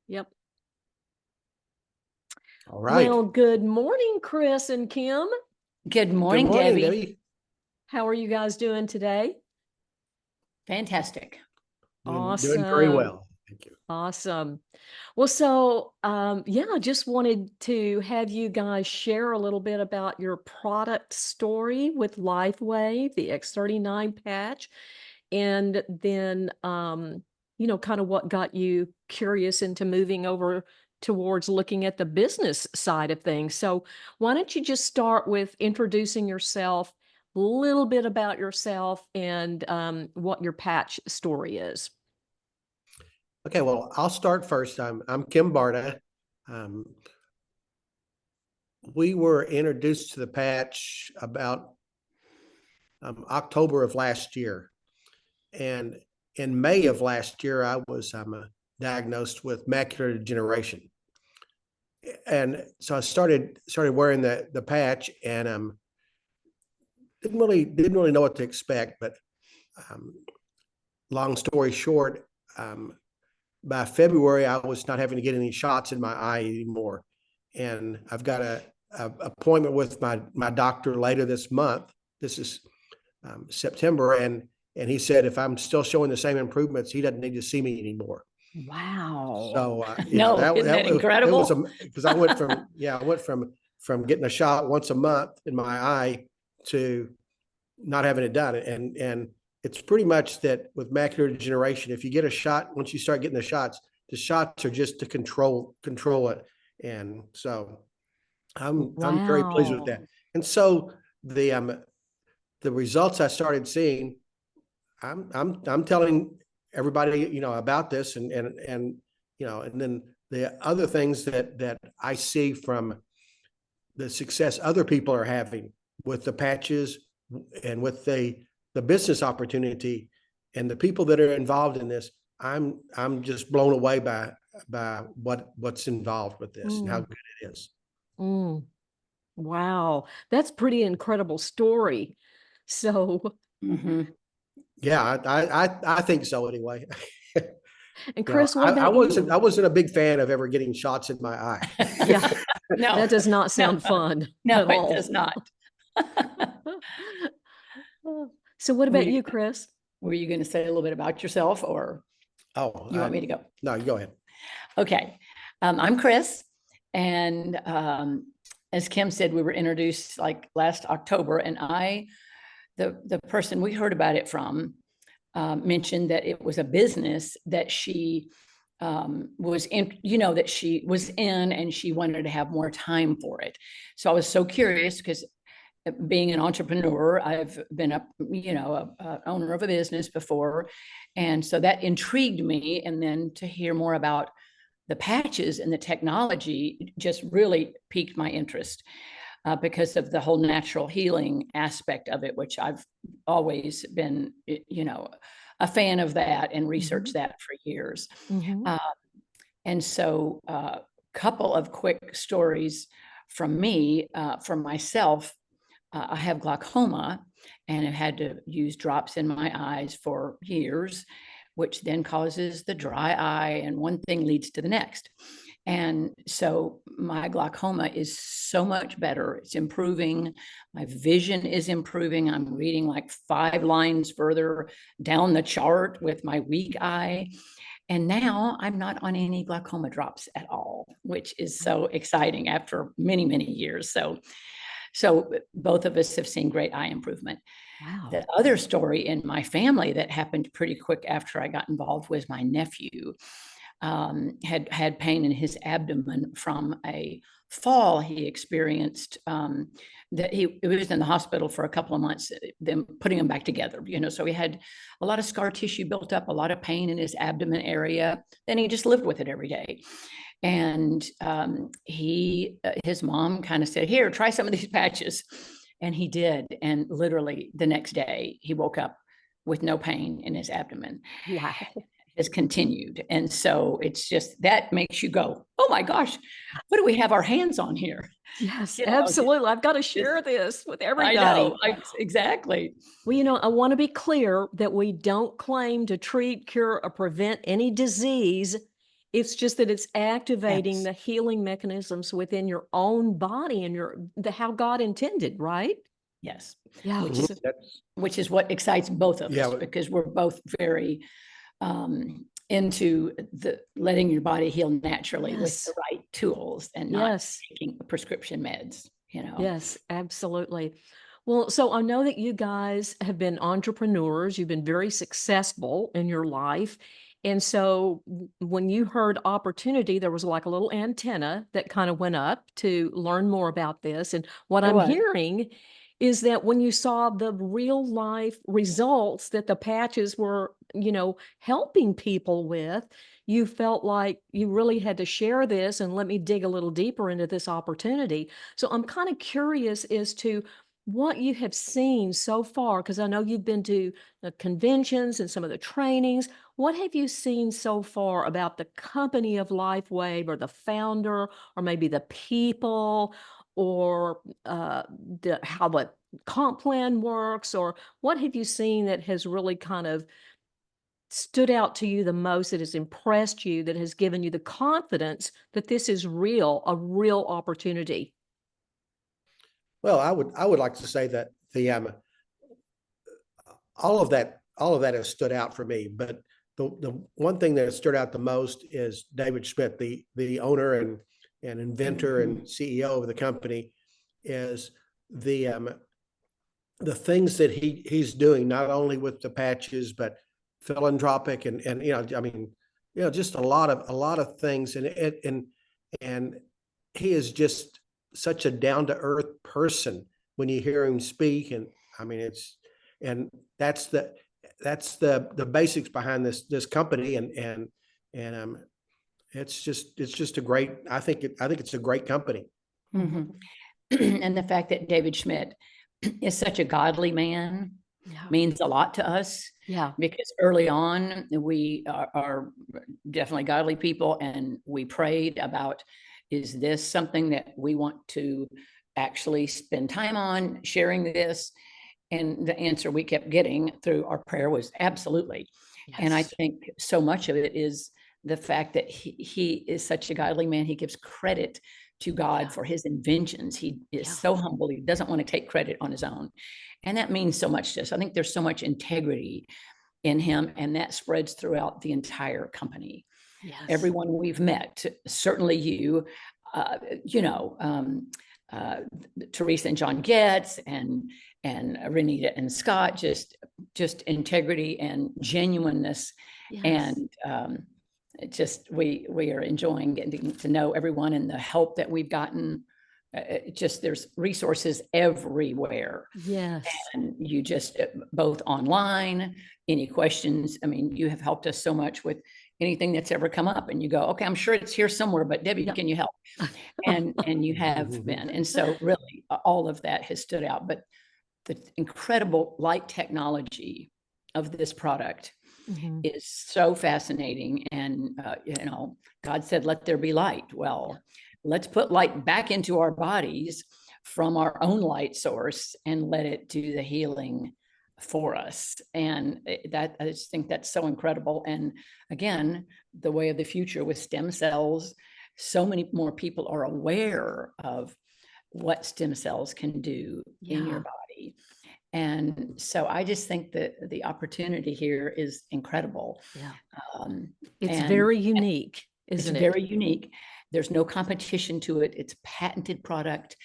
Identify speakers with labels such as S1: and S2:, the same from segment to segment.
S1: Yep.
S2: All right.
S1: Well, good morning, Chris and Kim.
S3: Good
S2: Good
S3: morning,
S2: morning,
S3: Debbie.
S2: Debbie.
S1: How are you guys doing today?
S3: Fantastic.
S2: Doing very
S1: Awesome.
S2: well. Thank you.
S1: Awesome. Well, so yeah, I just wanted to have you guys share a little bit about your product story with LifeWave, the X39 patch, and then kind of what got you curious into moving over towards looking at the business side of things. So why don't you just start with introducing yourself, a little bit about yourself, and what your patch story is.
S2: Okay, well, I'll start first. I'm Kim Barta. Um, we were introduced to the patch about October of last year, and in May of last year, I was diagnosed with macular degeneration, and so I started wearing the patch, and didn't really know what to expect. But um, long story short, by February, I was not having to get any shots in my eye anymore. And I've got a appointment with my doctor later this month. This is September, and he said if I'm still showing the same improvements, he doesn't need to see me anymore.
S1: Wow.
S2: So
S3: No, isn't that incredible?
S2: because I went from getting a shot once a month in my eye to not having it done. And it's pretty much that with macular degeneration, if you get a shot, once you start getting the shots are just to control it. And so I'm very pleased with that.
S1: Wow.
S2: And so the results I started seeing, I'm telling everybody, about this, and and then the other things that I see from the success other people are having with the patches and with the business opportunity and the people that are involved in this. I'm just blown away by what's involved with this and how
S1: Mm,
S2: good it is.
S1: mm. Wow. That's pretty incredible story. So,
S3: hmm
S2: Yeah, I think so anyway.
S1: and Chris, what
S2: I
S1: about
S2: wasn't
S1: you?
S2: a big fan of ever getting shots in my eye.
S1: Yeah,
S3: No,
S1: that does not
S3: no,
S1: sound fun
S3: no,
S1: at
S3: it does
S1: all.
S3: not.
S1: So what
S3: Were
S1: about
S3: you,
S1: you, Chris?
S3: were you going to say a little bit about yourself, or
S2: Oh,
S3: you want me to go?
S2: no, you go ahead.
S3: Okay. I'm Chris. And as Kim said, we were introduced like last October, and the person we heard about it from mentioned that it was a business that she was in, that she was in, and she wanted to have more time for it. So I was so curious because being an entrepreneur, I've been a owner of a business before. And so that intrigued me. And then to hear more about the patches and the technology just really piqued my interest because of the whole natural healing aspect of it, which I've always been, a fan of that and researched that for years.
S1: Mm-hmm.
S3: Uh, and so a couple of quick stories from me, from myself. I have glaucoma and have had to use drops in my eyes for years, which then causes the dry eye, and one thing leads to the next. And so my glaucoma is so much better. It's improving. My vision is improving. I'm reading like 5 lines further down the chart with my weak eye. And now I'm not on any glaucoma drops at all, which is so exciting after many, many years. So both of us have seen great eye improvement.
S1: Wow.
S3: The other story in my family that happened pretty quick after I got involved was my nephew had pain in his abdomen from a fall he experienced. That he was in the hospital for a couple of months, then putting him back together. So he had a lot of scar tissue built up, a lot of pain in his abdomen area. Then he just lived with it every day. And his mom kind of said, "Here, try some of these patches." And he did. And literally the next day, he woke up with no pain in his abdomen.
S1: Wow.
S3: Has continued. And so it's just that makes you go, "Oh my gosh, what do we have our hands on here?"
S1: Yes,
S3: You know,
S1: absolutely. I've got to share this with
S3: I
S1: everybody.
S3: know, exactly.
S1: Well, I want to be clear that we don't claim to treat, cure, or prevent any disease. It's just that it's activating
S3: Yes.
S1: the healing mechanisms within your own body and how God intended, right?
S3: Yes.
S1: Yeah.
S3: Which
S2: Mhm.
S3: is
S2: That's,
S3: what excites both of
S2: yeah,
S3: us, because we're both very into the letting your body heal naturally with the
S1: Yes.
S3: right tools and not
S1: Yes.
S3: taking prescription meds, you know.
S1: Yes, absolutely. Well, so I know that you guys have been entrepreneurs, you've been very successful in your life. And so when you heard opportunity, there was like a little antenna that kind of went up to learn more about this. And what
S3: There
S1: I'm
S3: was.
S1: hearing is that when you saw the real life results that the patches were, helping people with, you felt like you really had to share this and let me dig a little deeper into this opportunity. So I'm kind of curious as to what you have seen so far, because I know you've been to the conventions and some of the trainings. What have you seen so far about the company of LifeWave or the founder or maybe the people or how the comp plan works? Or what have you seen that has really kind of stood out to you the most, that has impressed you, that has given you the confidence that this is real, a real opportunity?
S2: well, I would like to say that all of that has stood out for me. But the one thing that has stood out the most is David Schmidt, the owner and inventor
S3: Mhm.
S2: and CEO of the company, is the the things that he's doing, not only with the patches, but philanthropic and I mean, just a lot of things. And he is just such a down to earth person when you hear him speak. And I mean, and that's the basics behind this company. And it's just a great, I think it's a great company.
S3: Mhm. And the fact that David Schmidt is such a godly man
S1: Yeah.
S3: means a lot to us,
S1: Yeah.
S3: because early on we are definitely godly people, and we prayed about, is this something that we want to actually spend time on sharing this? And the answer we kept getting through our prayer was absolutely. And I
S1: Yes.
S3: think so much of it is the fact that he is such a godly man. He gives credit to God
S1: Yeah.
S3: for his inventions. He is
S1: Yeah.
S3: so humble. He doesn't want to take credit on his own. And that means so much to us. I think there's so much integrity in him, and that spreads throughout the entire company.
S1: Yes.
S3: Everyone we've met, certainly you, uh, you know, um, uh, Teresa and John Getz and Renita and Scott, just integrity and genuineness,
S1: Yes.
S3: and just we are enjoying getting to know everyone and the help that we've gotten. Just there's resources everywhere,
S1: Yes.
S3: and you just both online, any questions. I mean, you have helped us so much with anything that's ever come up, and you go, okay, I'm sure it's here somewhere, but Debbie,
S1: Yeah.
S3: can you help? And you have been. And so really all of that has stood out. But the incredible light technology of this product
S1: Mhm.
S3: is so fascinating. And God said, let there be light.
S1: Yeah.
S3: Well, let's put light back into our bodies from our own light source and let it do the healing for us. And that, I just think that's so incredible. And again, the way of the future with stem cells, so many more people are aware of what stem cells can do in your
S1: Yeah.
S3: body. And so I just think that the opportunity here is incredible.
S1: Yeah.
S3: Um,
S1: It's
S3: and
S1: very unique,
S3: it's
S1: isn't it?
S3: very unique. There's no competition to it. It's patented product.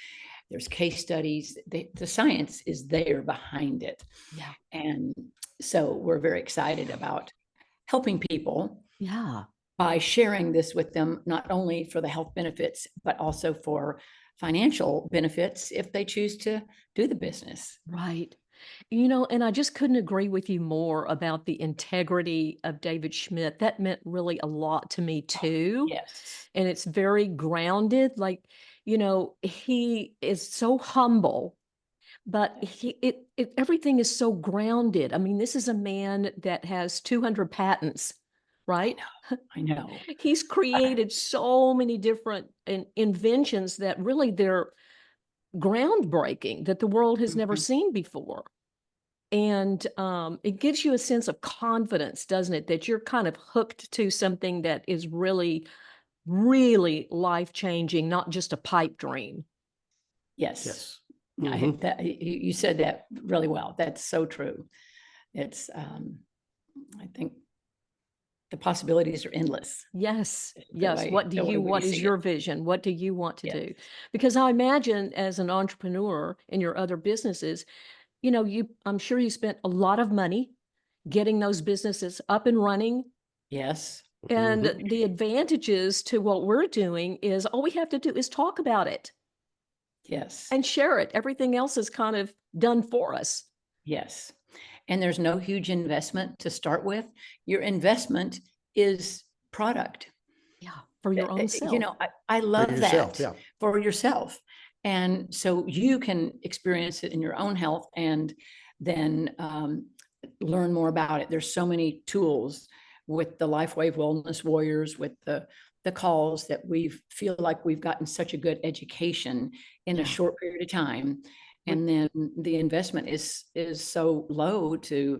S3: There's case studies. The science is there behind it.
S1: Yeah.
S3: And so we're very excited about helping people
S1: Yeah.
S3: by sharing this with them, not only for the health benefits, but also for financial benefits if they choose to do the business.
S1: Right. And I just couldn't agree with you more about the integrity of David Schmidt. That meant really a lot to me too.
S3: Yes.
S1: And it's very grounded. Like, he is so humble, but everything is so grounded. I mean, this is a man that has 200 patents, right?
S3: I know.
S1: He's created so many different inventions that really they're groundbreaking, that the world has never
S3: Mhm.
S1: seen before. And it gives you a sense of confidence, doesn't it? That you're kind of hooked to something that is really, really life-changing, not just a pipe dream.
S3: Yes.
S2: Yes.
S3: You said that really well. That's so true. It's, I think the possibilities are endless.
S1: Yes,
S3: the
S1: yes.
S3: way-
S1: What
S3: the way we
S1: what is
S3: see
S1: your
S3: it.
S1: vision? What do you want to
S3: Yes.
S1: do? Because I imagine as an entrepreneur in your other businesses, I'm sure you spent a lot of money getting those businesses up and running.
S3: Yes.
S1: And
S2: Mhm.
S1: the advantages to what we're doing is all we have to do is talk about it
S3: Yes.
S1: and share it. Everything else is kind of done for us.
S3: Yes. And there's no huge investment to start with. Your investment is product.
S1: Yeah, for your own self.
S3: I
S2: For
S3: love
S2: yourself,
S3: that
S2: yeah.
S3: for yourself. And so you can experience it in your own health and then learn more about it. There's so many tools with the LifeWave Wellness Warriors, with the calls that we feel like we've gotten such a good education in
S1: Yeah.
S3: a short period of time. And then the investment is so low to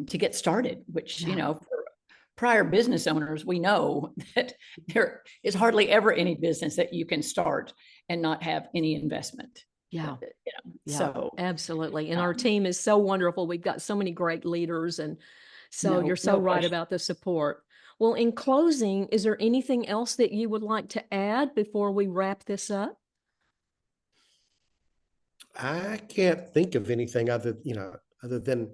S3: get started, which,
S1: Yeah.
S3: for prior business owners, we know that there is hardly ever any business that you can start and not have any investment.
S1: Yeah. Yeah,
S3: So
S1: absolutely. And our team is so wonderful. We've got so many great leaders. And so you're so
S3: no
S1: right
S3: question.
S1: about the support. Well, in closing, is there anything else that you would like to add before we wrap this up?
S2: I can't think of anything other than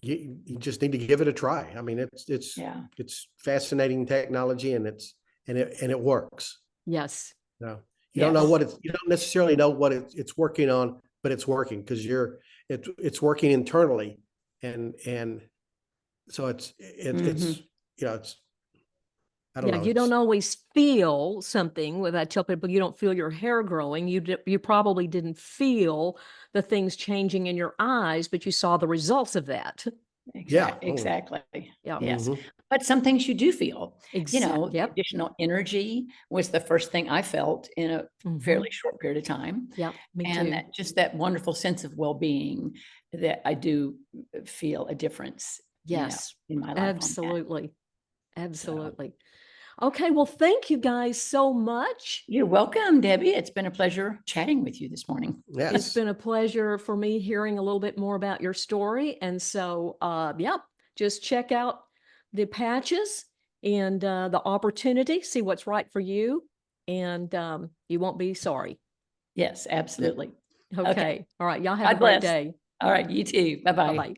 S2: you just need to give it a try. I mean,
S3: Yeah.
S2: it's fascinating technology, and it works.
S1: Yes.
S2: No, you don't know
S3: Yes.
S2: you don't necessarily know what it's working on, but it's working because it's working internally, and so
S3: Mhm.
S2: it's I don't
S1: Yeah,
S2: know.
S1: you don't always feel something with that tell people you don't feel your hair growing. You probably didn't feel the things changing in your eyes, but you saw the results of that.
S2: Yeah.
S3: Exactly.
S1: Yeah.
S3: Yes.
S2: Mhm.
S3: But some things you do feel, the
S1: Yep.
S3: additional energy was the first thing I felt in a
S1: Mhm.
S3: fairly short period of time.
S1: Yep. Me
S3: And
S1: too.
S3: that wonderful sense of well-being that I do feel a difference,
S1: Yes.
S3: in my life on that.
S1: Absolutely.
S3: So
S1: Absolutely. Okay. Well, thank you guys so much.
S3: you're welcome, Debbie. It's been a pleasure chatting with you this morning.
S1: It's
S2: Yes.
S1: been a pleasure for me hearing a little bit more about your story. And so, yeah, just check out the patches and the opportunity, see what's right for you, and you won't be sorry.
S3: Yes, absolutely. Okay.
S1: Okay. All right. Y'all have a
S3: God
S1: great
S3: bless.
S1: day.
S3: All right. You too. Bye-bye.
S1: Bye-bye.